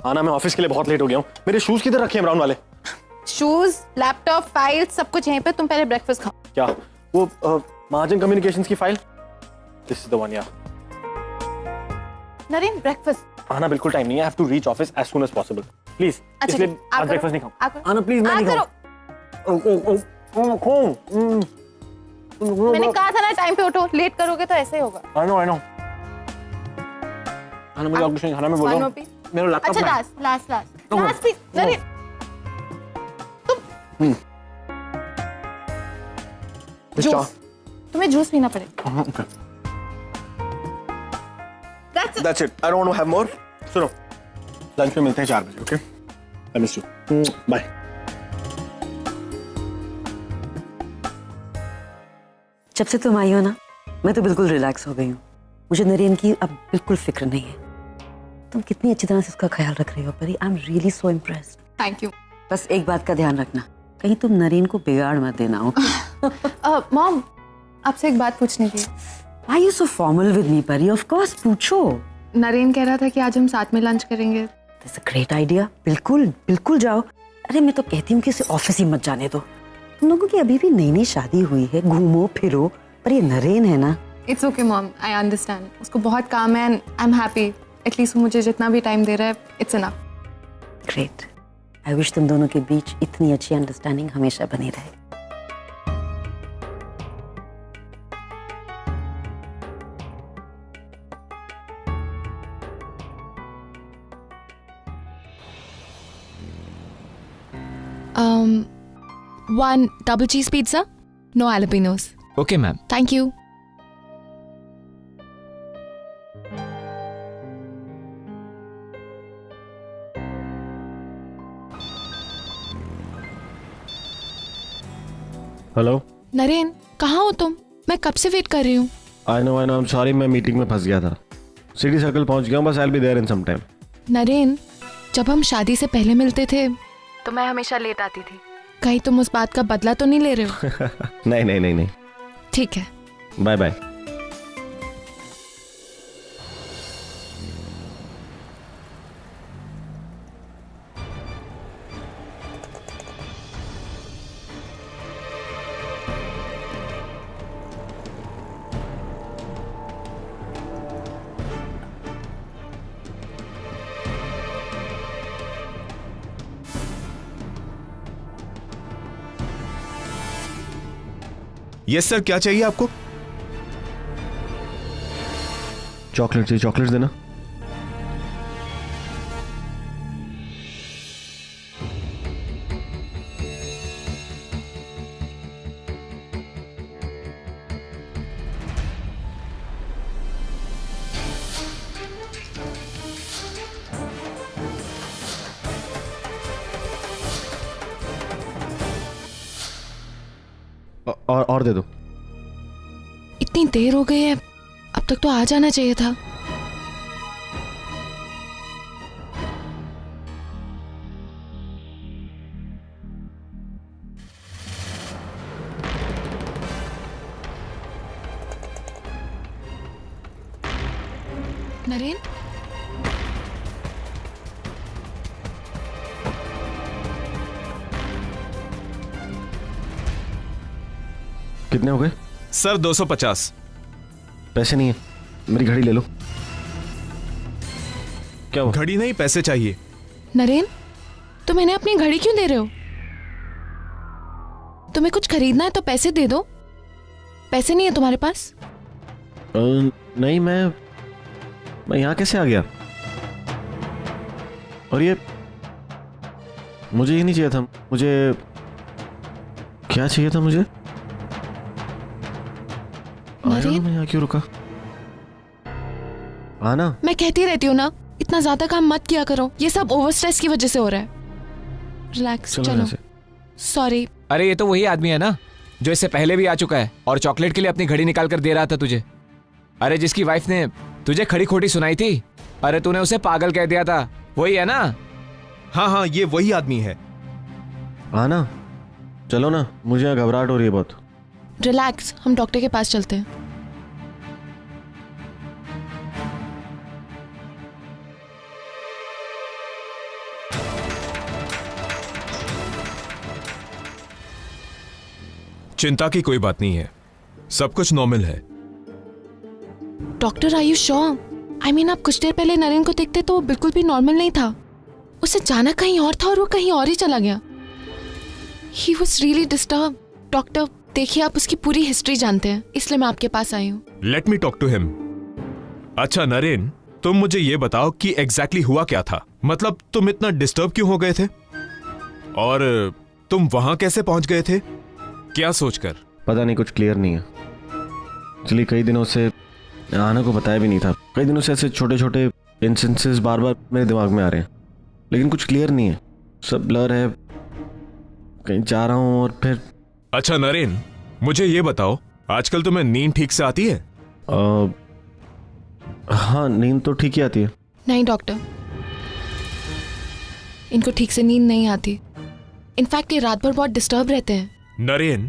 आना, मैं ऑफिस के लिए बहुत लेट हो गया हूँ। मेरे शूज किधर रखे हैं ब्राउन वाले? शूज, लैपटॉप, फाइल सब कुछ यहीं पे। तुम पहले ब्रेकफास्ट खाओ। क्या वो महाजन कम्युनिकेशंस की file? This is the one. या नरेन, ब्रेकफास्ट। आना, बिल्कुल टाइम नहीं है। I have to reach office as soon as possible. Please, इसलिए आज ब्रेकफास्ट नहीं खाऊं। आना प्लीज, मैं नहीं खाऊं। मैंने कहा था ना टाइम पे उठो, लेट करोगे तो ऐसे ही होगा। I know. आना, मुझे कुछ नहीं खाना, मैं बोल रहा हूं। मेरा लैपटॉप। अच्छा, लास्ट प्लीज। नरेन, तुम जूस, तुम्हें जूस पीना पड़ेगा। Okay. That's it. I don't want to have more. सुनो, लंच में मिलते हैं 4 बजे, okay? I miss you. Bye. जब से तुम आई हो ना, मैं तो बिल्कुल रिलैक्स हो गई हूँ। मुझे नरेन की अब बिल्कुल फिक्र नहीं है। तुम कितनी अच्छी तरह से उसका ख्याल रख रही हो परी। I am really so impressed. Thank you. बस एक बात का ध्यान रखना, कहीं तुम नरेन को बिगाड़ मत देना हो। मॉम, आपसे एक बात पूछनी थी। Why are you so formal with me, परी? Of course, पूछो। नरेन कह रहा था कि आज हम साथ में लंच करेंगे। That's a great idea. बिल्कुल जाओ। अरे मैं तो कहती हूँ कि इसे ऑफिस ही मत जाने दो। तुम लोगों की अभी भी नई शादी हुई है, घूमो फिरो। पर ये नरेन है ना। It's okay mom, I understand. उसको बहुत काम है and I'm happy. At least वो मुझे जितना भी टाइम दे रहा है, it's enough. Great. I wish तुम दोनों के बीच इतनी अच्छी अंडरस्टैंडिंग हमेशा बनी रहे। One double cheese pizza, no jalapenos. Okay, ma'am. Thank you. Hello Naren, कहाँ हो तुम? मैं कब से वेट कर रही हूँ। I know, I am sorry, मैं मीटिंग में फंस गया था। सिटी सर्कल पहुंच गया हूँ, बस I will be there in some time. Naren, जब हम शादी से पहले मिलते थे तो मैं हमेशा लेट आती थी। कहीं तुम उस बात का बदला तो नहीं ले रहे हो? नहीं। ठीक है, बाय बाय। यस सर, क्या चाहिए आपको? चॉकलेट चाहिए, चॉकलेट्स देना। और दे दो। इतनी देर हो गई है, अब तक तो आ जाना चाहिए था। नरेन, कितने हो गए? सर 250। पैसे नहीं है, मेरी घड़ी ले लो। क्या हुआ? घड़ी नहीं, पैसे चाहिए। नरेन, तुम इन्हें अपनी घड़ी क्यों दे रहे हो? तुम्हें कुछ खरीदना है तो पैसे दे दो। पैसे नहीं है तुम्हारे पास? नहीं, मैं यहाँ कैसे आ गया? और ये मुझे ही नहीं चाहिए था। मुझे क्या चाहिए था? मुझे मैं यहाँ क्यों रुका? आना, मैं कहती रहती हूँ ना, इतना ज्यादा काम मत किया करो। ये सब ओवर स्ट्रेस की वजह से हो रहा है। रिलैक्स, चलो। सॉरी। अरे ये तो वही आदमी है ना जो इससे पहले भी आ चुका है और चॉकलेट के लिए अपनी घड़ी निकाल कर दे रहा था तुझे। अरे जिसकी वाइफ ने तुझे खड़ी खोटी सुनाई थी, अरे तूने उसे पागल कह दिया था, वही है ना? हाँ, ये वही आदमी है। आना, चलो ना, मुझे यहाँ घबराहट हो रही है बहुत। रिलैक्स, हम डॉक्टर के पास चलते हैं। चिंता की कोई बात नहीं है, सब कुछ नॉर्मल है। Doctor, are you sure? I mean, आप कुछ देर पहले नरेन को देखते तो वो बिल्कुल भी नॉर्मल नहीं था। उसे जाना कहीं और था और वो कहीं और ही चला गया। He was really disturb. Doctor देखिए, आप उसकी पूरी हिस्ट्री जानते हैं, इसलिए मैं आपके पास आई हूँ। Let me talk to him. अच्छा नरेन, तुम मुझे ये बताओ कि एग्जैक्टली हुआ क्या था? मतलब तुम इतना डिस्टर्ब क्यों हो गए थे, और तुम वहां कैसे पहुंच गए थे, क्या सोचकर? पता नहीं, कुछ क्लियर नहीं है। चलिए कई दिनों से आना को बताया भी नहीं था। कई दिनों से ऐसे छोटे छोटे इंस्टेंसेस बार बार मेरे दिमाग में आ रहे हैं, लेकिन कुछ क्लियर नहीं है, सब ब्लर है। कहीं जा रहा हूँ और फिर। अच्छा नरेन, मुझे ये बताओ, आजकल तुम्हें नींद ठीक से आती है? हाँ, नींद तो ठीक ही आती है। नहीं डॉक्टर, इनको ठीक से नींद नहीं आती। इनफैक्ट ये रात भर बहुत डिस्टर्ब रहते हैं। नरेन,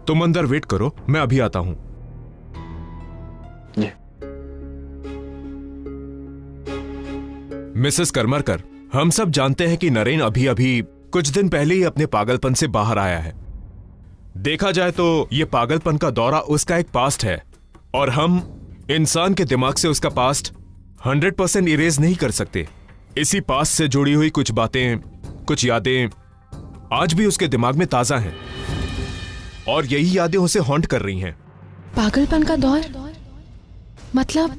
तुम अंदर वेट करो, मैं अभी आता हूं। मिसेस करमरकर, हम सब जानते हैं कि नरेन अभी अभी कुछ दिन पहले ही अपने पागलपन से बाहर आया है। देखा जाए तो यह पागलपन का दौरा उसका एक पास्ट है, और हम इंसान के दिमाग से उसका पास्ट 100% इरेज नहीं कर सकते। इसी पास्ट से जुड़ी हुई कुछ बातें, कुछ यादें आज भी उसके दिमाग में ताजा हैं, और यही यादें उसे हॉन्ट कर रही हैं। पागलपन का दौर मतलब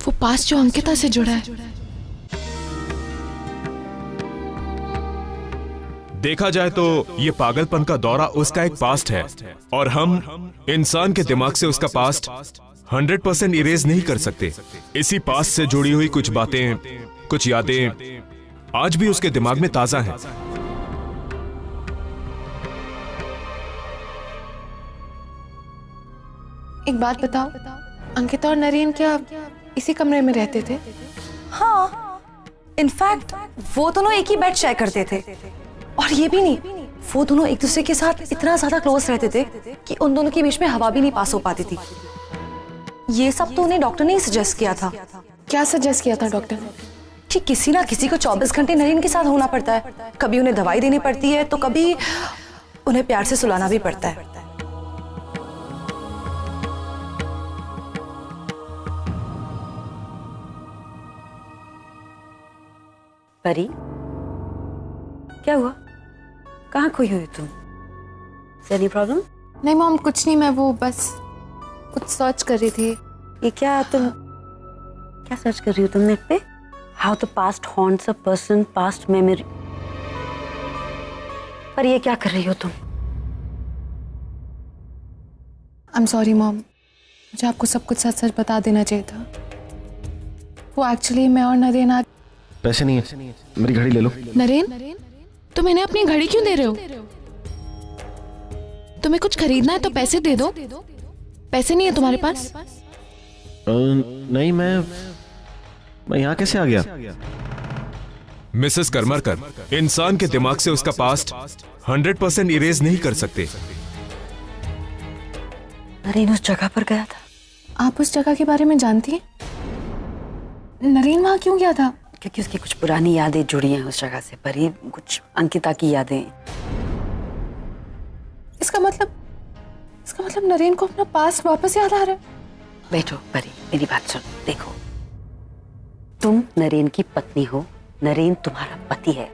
वो पास्ट जो अंकिता से जुड़ा है। देखा जाए तो ये पागलपन का दौरा उसका एक पास्ट है, और हम इंसान के दिमाग से उसका पास्ट 100% इरेज नहीं कर सकते। इसी पास्ट से जुड़ी हुई कुछ बातें, कुछ यादें आज भी उसके दिमाग में ताजा हैं। एक बात बताओ, अंकिता और नरेन क्या इसी कमरे में रहते थे? हाँ, इनफैक्ट वो दोनों एक ही बेड शेयर करते थे। और ये भी नहीं, वो दोनों एक दूसरे के साथ इतना ज्यादा क्लोज रहते थे कि उन दोनों के बीच में हवा भी नहीं पास हो पाती थी। ये सब तो उन्हें डॉक्टर ने ही सजेस्ट किया था। क्या सजेस्ट किया था डॉक्टर ने? कि किसी ना किसी को 24 घंटे नरेन के साथ होना पड़ता है। कभी उन्हें दवाई देनी पड़ती है तो कभी उन्हें प्यार से सुलाना भी पड़ता है। परी, क्या हुआ? कहाँ खोई हुई तुम? Any problem? नहीं मॉम, कुछ नहीं, मैं वो बस कुछ सर्च कर रही थी। ये क्या तुम क्या सर्च कर रही हो तुम नेट पे? How the past haunts a person, past memory. पर ये क्या कर रही हो तुम? आई एम सॉरी मॉम, मुझे आपको सब कुछ सच सच बता देना चाहिए था। वो एक्चुअली मैं और नरेन आज। पैसे नहीं है, मेरी घड़ी ले लो। नरेन, तुम इन्हें अपनी घड़ी क्यों दे रहे हो? तुम्हें कुछ खरीदना है तो पैसे दे दो। पैसे नहीं है तुम्हारे पास? नहीं, मैं यहाँ कैसे आ गया? मिसेस करमरकर, इंसान के दिमाग से उसका पास्ट 100% इरेज नहीं कर सकते। नरेन उस जगह पर गया था। आप उस जगह के बारे में जानती हैं? नरेन वहां क्यों गया था? क्योंकि उसकी कुछ पुरानी यादें जुड़ी हैं उस जगह से। परी, कुछ अंकिता की यादें। इसका मतलब नरेन को अपना पास्ट वापस याद आ रहा है। बैठो परी, मेरी बात सुन। देखो, तुम नरेन की पत्नी हो, नरेन तुम्हारा पति है,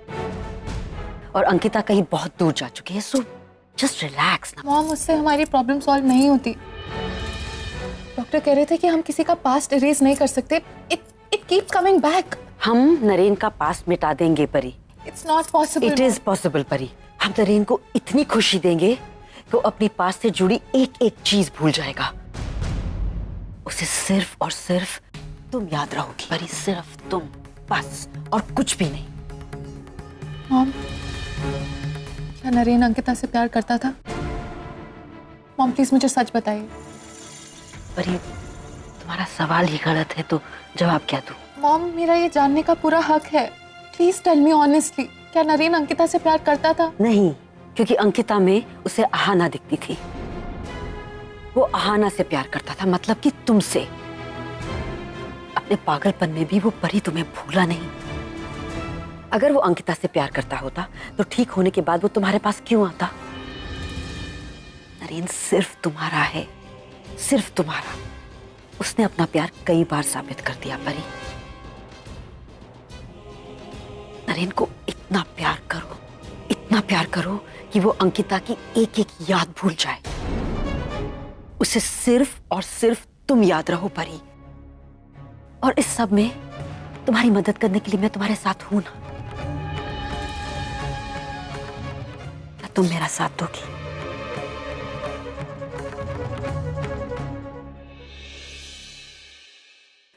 और अंकिता कहीं बहुत दूर जा चुकी है। सो जस्ट रिलैक्स ना। मॉम, उससे हमारी प्रॉब्लम सॉल्व नहीं होती। डॉक्टर कह रहे थे कि हम किसी का पास्ट इरेज नहीं कर सकते। It keeps coming back. हम नरेन का पास्ट मिटा देंगे परी। It's not possible. It is possible परी। हम नरेन को इतनी खुशी देंगे कि वो अपनी पास्ट से जुड़ी एक एक चीज भूल जाएगा। उसे सिर्फ और सिर्फ तुम याद रहोगी परी, सिर्फ तुम, बस, और कुछ भी नहीं। मॉम, क्या नरेन अंकिता से प्यार करता था? मॉम प्लीज मुझे सच बताइए। परी, तुम्हारा सवाल ही गलत है तो जवाब क्या दूं? मॉम, मेरा ये जानने का पूरा हक है। प्लीज टेल मी ऑनेस्टली, क्या नरेन अंकिता से प्यार करता था? नहीं, क्योंकि अंकिता में उसे आहाना दिखती थी। वो आहाना से प्यार करता था, मतलब कि तुमसे। अपने पागलपन में भी वो परी तुम्हें भूला नहीं। अगर वो अंकिता से प्यार करता होता तो ठीक होने के बाद वो तुम्हारे पास क्यों आता? नरेन सिर्फ तुम्हारा है, सिर्फ तुम्हारा। उसने अपना प्यार कई बार साबित कर दिया परी। नरेन को इतना प्यार करो कि वो अंकिता की एक एक याद भूल जाए। उसे सिर्फ और सिर्फ तुम याद रहो परी। और इस सब में तुम्हारी मदद करने के लिए मैं तुम्हारे साथ हूं ना। क्या तुम मेरा साथ दोगी?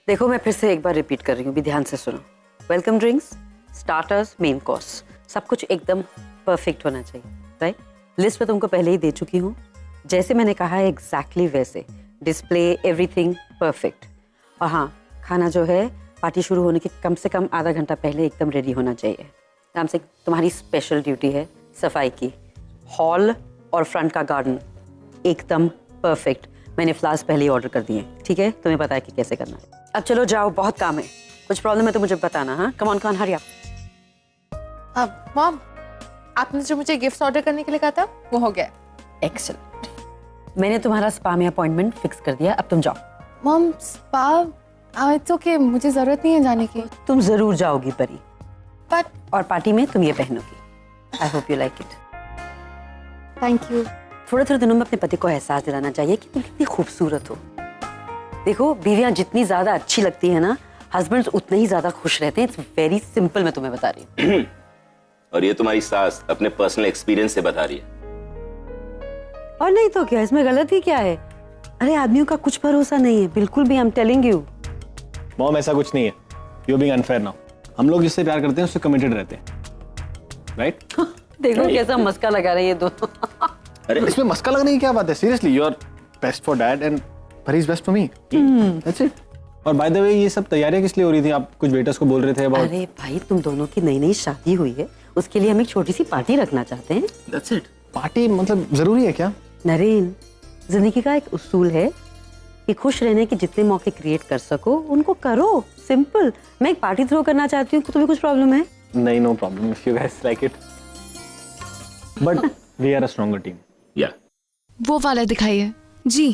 देखो, मैं फिर से एक बार रिपीट कर रही हूँ, भी ध्यान से सुनो। Welcome drinks, starters, main course, सब कुछ एकदम परफेक्ट होना चाहिए, राइट? लिस्ट में तुमको पहले ही दे चुकी हूँ। जैसे मैंने कहा है एग्जैक्टली वैसे, डिस्प्ले एवरीथिंग परफेक्ट। और हाँ, खाना जो है पार्टी शुरू होने के कम से कम आधा घंटा पहले एकदम रेडी होना चाहिए। राम सिंह, तुम्हारी स्पेशल ड्यूटी है सफाई की। हॉल और फ्रंट का गार्डन एकदम परफेक्ट। मैंने फ्लावर्स पहले ही ऑर्डर कर दिए, ठीक है? तुम्हें पता है कि कैसे करना है। अब चलो जाओ, बहुत काम है। कुछ प्रॉब्लम है तो मुझे बताना। हाँ, कम ऑन हरी अप। अब मॉम, आपने जो मुझे गिफ्ट ऑर्डर करने के लिए कहा था वो हो गया। एक्सेलेंट। मैंने तुम्हारा स्पा में अपॉइंटमेंट फिक्स कर दिया, अब तुम जाओ। मॉम, स्पा इट्स ओके, मुझे जरूरत नहीं है जाने की। तुम जरूर जाओगी परी, बट और पार्टी में तुम ये पहनोगी। I hope you like it. Thank you. थोड़े थोड़े दिनों में अपने पति को एहसास दिलाना चाहिए कि तुम कितनी खूबसूरत हो। देखो, बीवियां जितनी ज्यादा अच्छी लगती है ना, हस्बैंड्स उतने ही ज्यादा खुश रहते हैं। इट्स वेरी सिंपल, मैं तुम्हें बता रही हूँ। और ये तुम्हारी सास अपने पर्सनल एक्सपीरियंस से बता रही है। और नहीं तो क्या, इसमें गलत ही क्या है? अरे आदमियों का कुछ भरोसा नहीं है, बिल्कुल भी। I am telling you. Mom, ऐसा कुछ नहीं है। You being unfair now. हम लोग जिससे प्यार करते हैं उससे कमिटेड रहते हैं, राइट? देखो कैसा मस्का लगा रहे हैं ये दोनों। अरे इसमें मस्का लगने की क्या बात है? Seriously, you are best for dad and Pari is best for me. That's it. और बाय द वे, ये सब तैयारियां किस लिए हो रही थी? आप कुछ वेटर्स को बोल रहे थे अबाउट। अरे भाई, तुम दोनों की नई नई शादी हुई है, उसके लिए हम एक छोटी सी पार्टी रखना चाहते हैं। That's it. पार्टी मतलब जरूरी है क्या? नरेन, जिंदगी का एक उसूल है कि खुश रहने के जितने मौके क्रिएट कर सको उनको करो। सिंपल। मैं एक पार्टी थ्रो करना चाहती हूँ, तुम्हें कुछ प्रॉब्लम है? नहीं, no problem if you guys like it, but we are a stronger team. या वो वाला दिखाइए जी।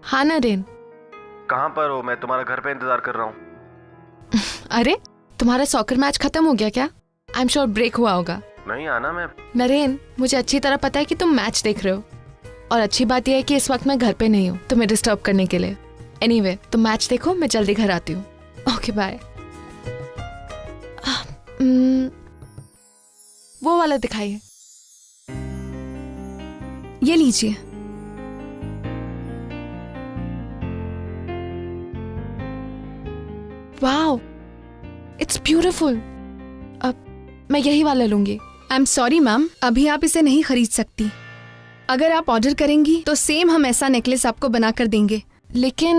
हाँ नरेन। कहाँ पर हो? मैं तुम्हारा घर पे इंतजार कर रहा हूँ। अरे तुम्हारा सॉकर मैच खत्म हो गया क्या? आई एम श्योर ब्रेक हुआ होगा। नहीं आना। मैं नरेन, मुझे अच्छी तरह पता है कि तुम मैच देख रहे हो, और अच्छी बात यह है कि इस वक्त मैं घर पे नहीं हूँ तुम्हें डिस्टर्ब करने के लिए। एनीवे, तुम मैच देखो, मैं जल्दी घर आती हूँ। Okay bye. वो वाला दिखाइए। ये लीजिए। Wow, it's beautiful. अब मैं यही वाला लूंगी। आई एम सॉरी मैम, अभी आप इसे नहीं खरीद सकती। अगर आप ऑर्डर करेंगी तो सेम हम ऐसा नेकलेस आपको बना कर देंगे। लेकिन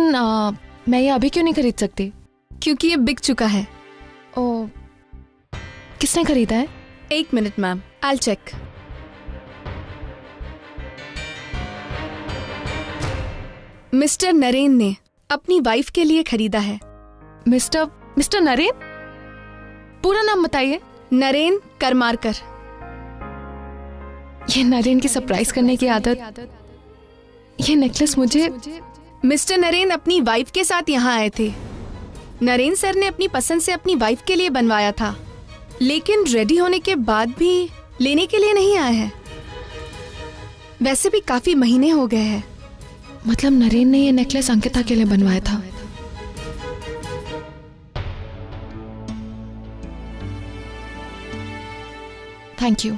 मैं ये अभी क्यों नहीं खरीद सकती? क्योंकि ये बिक चुका है। ओ, किसने खरीदा है? एक minute ma'am, I check. Mister Naren ने अपनी वाइफ के लिए खरीदा है। मिस्टर नरेन? पूरा नाम बताइए। नरेन करमारकर। ये नरेन की सरप्राइज करने की आदत। ये नेकलेस मुझे। मिस्टर नरेन अपनी वाइफ के साथ यहाँ आए थे। नरेन सर ने अपनी पसंद से अपनी वाइफ के लिए बनवाया था, लेकिन रेडी होने के बाद भी लेने के लिए नहीं आए हैं। वैसे भी काफी महीने हो गए हैं। मतलब नरेन ने ये नेकलेस अंकिता के लिए बनवाया था। Thank you.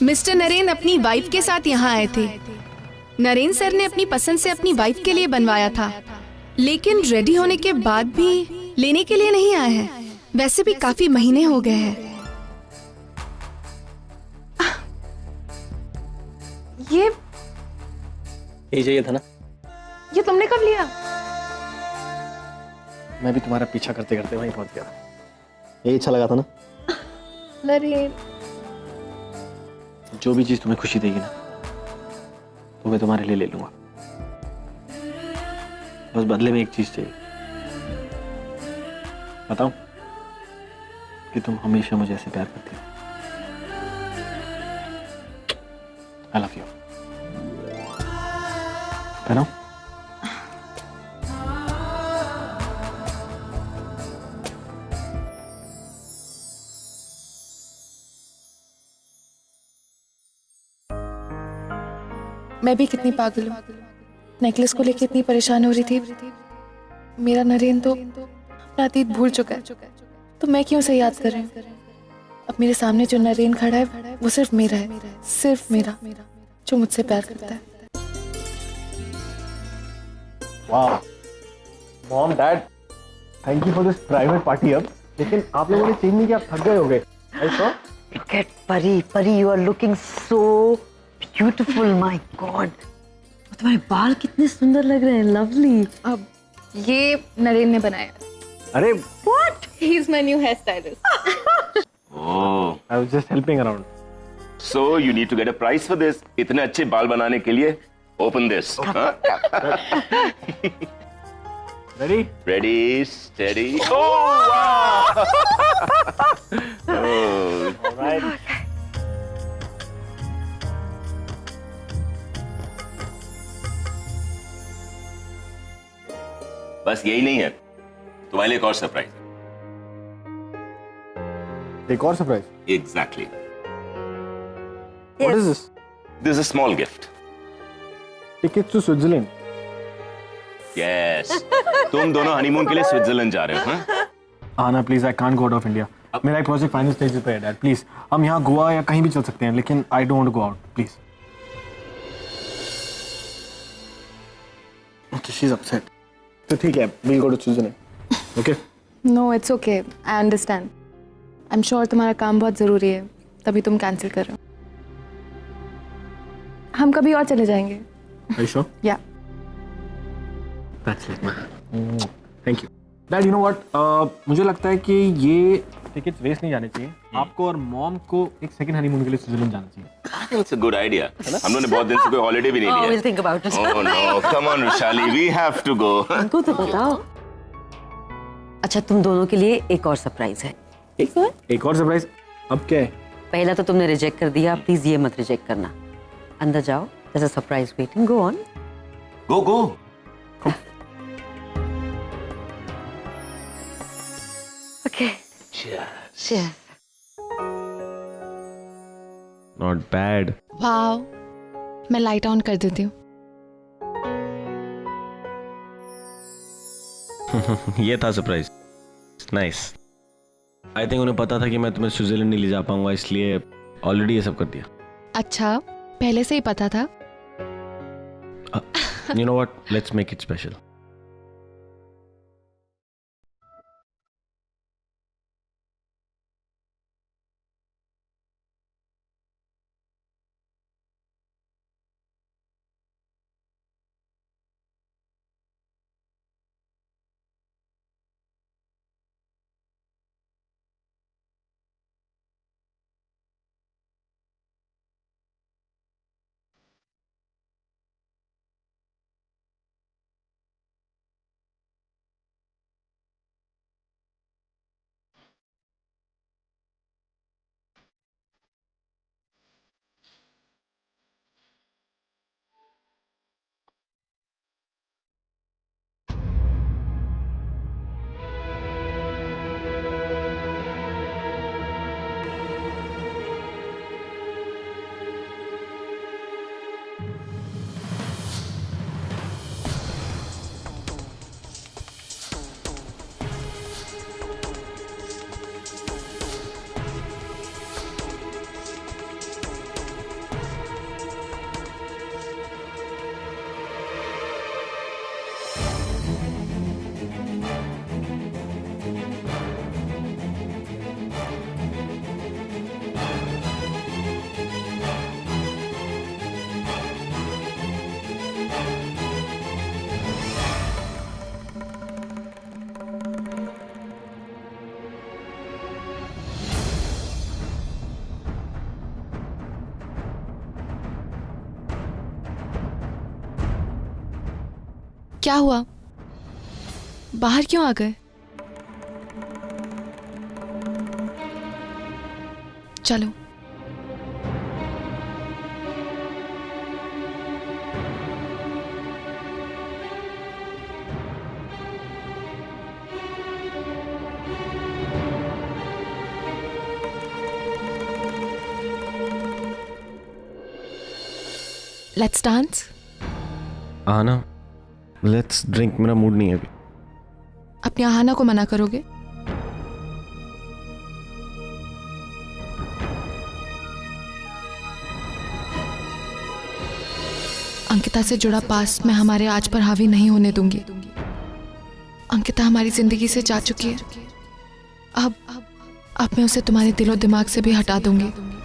मिस्टर नरेन अपनी वाइफ के साथ यहाँ आए थे। नरेन सर ने अपनी पसंद से अपनी वाइफ के लिए बनवाया था, लेकिन रेडी होने के बाद भी लेने के लिए नहीं आए हैं। वैसे भी काफी महीने हो गए हैं। ये चाहिए था ना? ये तुमने कब लिया? मैं भी तुम्हारा पीछा करते करते वहीं पहुंच गया। यही अच्छा लगा था ना? नरेन, जो भी चीज तुम्हें खुशी देगी ना, तो मैं तुम्हारे लिए ले लूंगा। बस बदले में एक चीज चाहिए। बताओ कि तुम हमेशा मुझे ऐसे प्यार करती हो। I love you. है ना? मैं भी कितनी पागल हूँ। नेकलेस को लेके इतनी परेशान हो रही थी। मेरा नरेन तो अपना अतीत भूल चुका है, तो मैं क्यों उसे याद कर रही हूँ? अब मेरे सामने जो नरेन खड़ा है वो सिर्फ मेरा है, सिर्फ मेरा, जो मुझसे प्यार करता है। वाह mom dad, thank you for this private party. अब लेकिन आप लोगों ने चेंज नहीं किया, आप थक गए होगे। ऐसा Get परी, परी, you are looking so beautiful, my God. तुम्हारे बाल कितने सुंदर लग रहे हैं, lovely. अब ये नरेन ने बनाया। अरे What? He is my new hairstylist. Oh, I was just helping around. so you need to get a prize for this. इतने अच्छे बाल बनाने के लिए open this. Huh? Ready? Ready, steady. Oh, wow! Oh. Alright. बस यही नहीं है, तुम्हारे लिए एक और सरप्राइज। एक और surprise? Exactly. What is this? This is a small gift. Tickets to Switzerland. Yes, तुम दोनों हनीमून के लिए स्विट्जरलैंड जा रहे हो। हाँ? आना please, I can't go out of India. मेरा एक प्रोजेक्ट फाइनल स्टेज पे है डैड, प्लीज। हम यहाँ गोवा या कहीं भी चल सकते हैं, लेकिन I don't want to go out, please. Okay, she is upset. तो ठीक है, we'll go to Switzerland. Okay? No, it's okay, I understand. I am sure तुम्हारा काम बहुत जरूरी है, तभी तुम कैंसिल कर रहे हो। हम कभी और चले जाएंगे। Are you sure? या that's it. Thank you dad. You know what, मुझे लगता है कि ये टिकट्स वेस्ट नहीं जाने चाहिए। आपको और मॉम को एक सेकंड हनीमून के लिए स्विट्जरलैंड जाना चाहिए। It's a good idea. हम लोगों ने बहुत दिन से कोई हॉलिडे भी नहीं Oh, we'll लिया। think about it. Oh no, come on Vishali, we have to go. हमको तो बताओ। अच्छा, तुम दोनों के लिए एक और सरप्राइज है। एक और सरप्राइज? अब क्या है? पहला तो तुमने रिजेक्ट कर दिया, प्लीज ये मत रिजेक्ट करना। अंदर जाओ, there's a surprise waiting. Go on. Go, go. Okay. Cheers. Not bad. Wow, मैं लाइट ऑन कर देती हूँ। ये था सरप्राइज। नाइस। आई थिंक उन्हें पता था कि मैं तुम्हें स्विट्जरलैंड नहीं ले जा पाऊंगा, इसलिए ऑलरेडी ये सब कर दिया। अच्छा, पहले से ही पता था। You know what, let's make it special. क्या हुआ? बाहर क्यों आ गए? चलो। Let's dance. आना, लेट्स ड्रिंक। मेरा मूड नहीं है अभी। अपनी आहाना को मना करोगे? अंकिता से जुड़ा पास मैं हमारे आज पर हावी नहीं होने दूंगी। अंकिता हमारी जिंदगी से जा चुकी है। अब मैं उसे तुम्हारे दिलो दिमाग से भी हटा दूंगी।